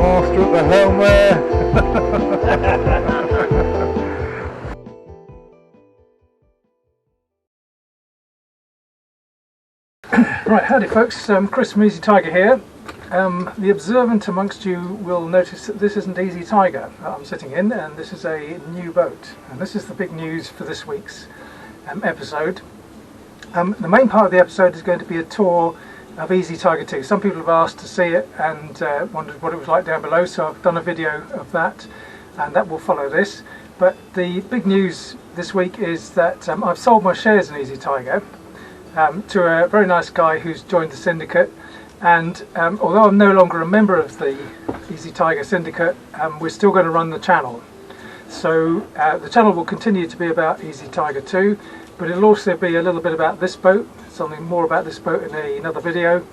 master at the helm there. Right, howdy folks, Chris from Easy Tiger here. The observant amongst you will notice that this isn't Easy Tiger that I'm sitting in, and this is a new boat. And this is the big news for this week's episode. The main part of the episode is going to be a tour of Easy Tiger 2. Some people have asked to see it and wondered what it was like down below, so I've done a video of that, and that will follow this. But the big news this week is that I've sold my shares in Easy Tiger to a very nice guy who's joined the syndicate, and although I'm no longer a member of the Easy Tiger syndicate, we're still going to run the channel. So the channel will continue to be about Easy Tiger 2, but it'll also be a little bit about this boat, something more about this boat in another video,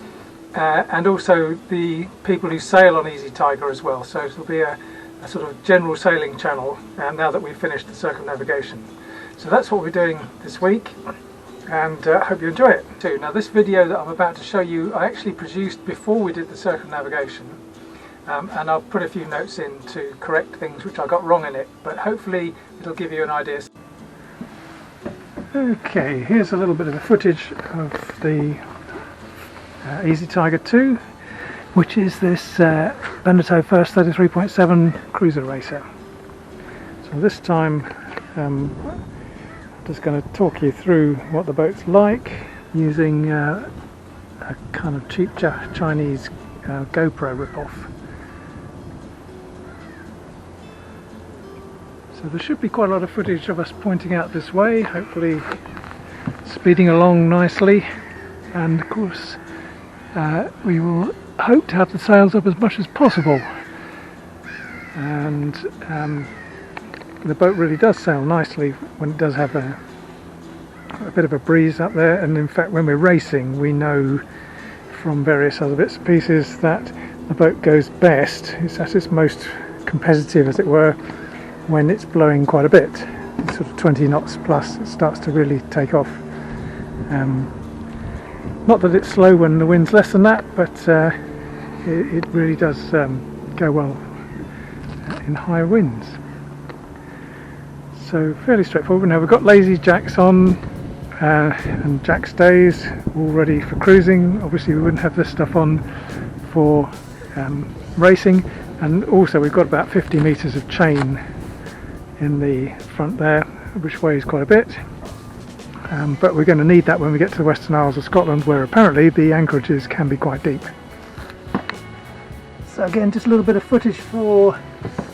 and also the people who sail on Easy Tiger as well. So it'll be a sort of general sailing channel now that we've finished the circumnavigation. So that's what we're doing this week, and I hope you enjoy it too. Now this video that I'm about to show you I actually produced before we did the circumnavigation, and I'll put a few notes in to correct things which I got wrong in it, but hopefully it'll give you an idea. Okay, here's a little bit of the footage of the Easy Tiger 2, which is this Beneteau First 33.7 cruiser racer. So this time I'm just going to talk you through what the boat's like using a kind of cheap Chinese GoPro ripoff. So there should be quite a lot of footage of us pointing out this way, hopefully speeding along nicely, and of course we will hope to have the sails up as much as possible, and the boat really does sail nicely when it does have a bit of a breeze up there. And in fact when we're racing we know from various other bits and pieces that the boat goes best, it's at its most competitive as it were, when it's blowing quite a bit, sort of 20 knots plus. It starts to really take off. Not that it's slow when the wind's less than that, but it really does go well in high winds. So fairly straightforward. Now we've got lazy jacks on and jack stays all ready for cruising. Obviously we wouldn't have this stuff on for racing, and also we've got about 50 metres of chain in the front there, which weighs quite a bit, but we're going to need that when we get to the Western Isles of Scotland, where apparently the anchorages can be quite deep. So again, just a little bit of footage for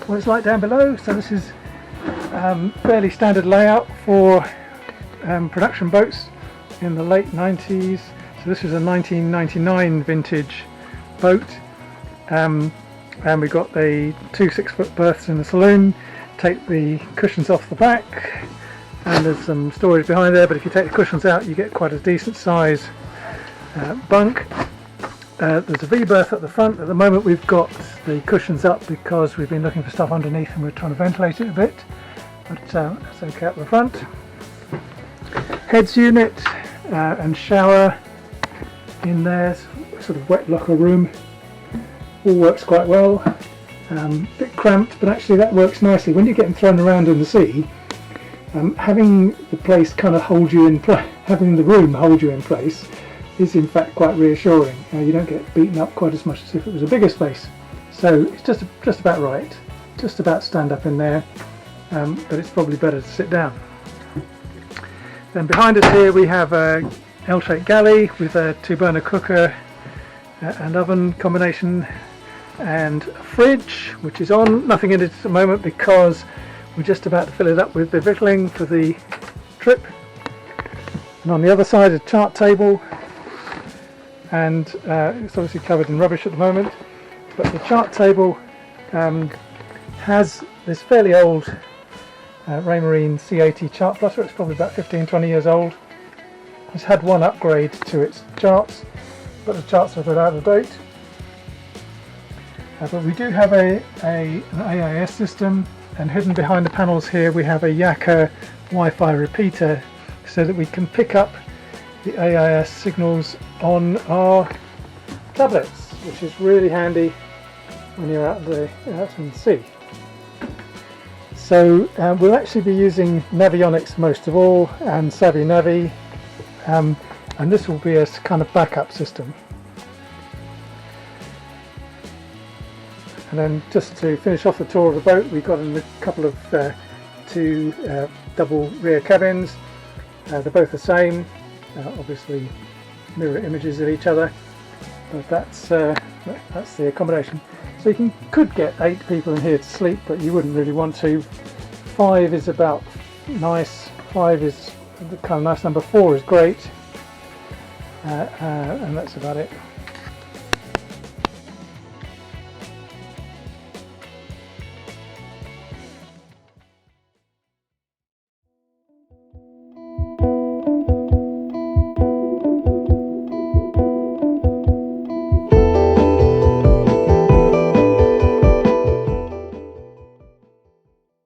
what it's like down below. So this is fairly standard layout for production boats in the late 90s. So this is a 1999 vintage boat, and we've got the two 6-foot berths in the saloon. Take the cushions off the back, and there's some storage behind there, but if you take the cushions out you get quite a decent size bunk. There's a V-berth at the front. At the moment we've got the cushions up because we've been looking for stuff underneath and we're trying to ventilate it a bit, but that's okay at the front. Heads unit and shower in there, sort of wet locker room, all works quite well. Bit cramped, but actually that works nicely when you're getting thrown around in the sea. Having the place kind of hold you in place, having the room hold you in place, is in fact quite reassuring. You don't get beaten up quite as much as if it was a bigger space. So it's just about right, just about stand up in there, but it's probably better to sit down. Then behind us here we have a L-shaped galley with a 2-burner cooker and oven combination, and a fridge which is on. Nothing in it at the moment because we're just about to fill it up with the victualling for the trip. And on the other side a chart table, and it's obviously covered in rubbish at the moment, but the chart table has this fairly old Raymarine C80 chart plotter. It's probably about 15-20 years old. It's had one upgrade to its charts, but the charts are a bit out of date. But we do have an AIS system, and hidden behind the panels here we have a Yaka Wi-Fi repeater so that we can pick up the AIS signals on our tablets, which is really handy when you're out in the sea. So we'll actually be using Navionics most of all, and Savvy Navi, and this will be a kind of backup system. And then just to finish off the tour of the boat, we've got a couple of two double rear cabins. They're both the same, obviously mirror images of each other, but that's the accommodation. So you could get 8 people in here to sleep, but you wouldn't really want to. 5 is about nice. 5 is the kind of nice number. 4 is great, and that's about it.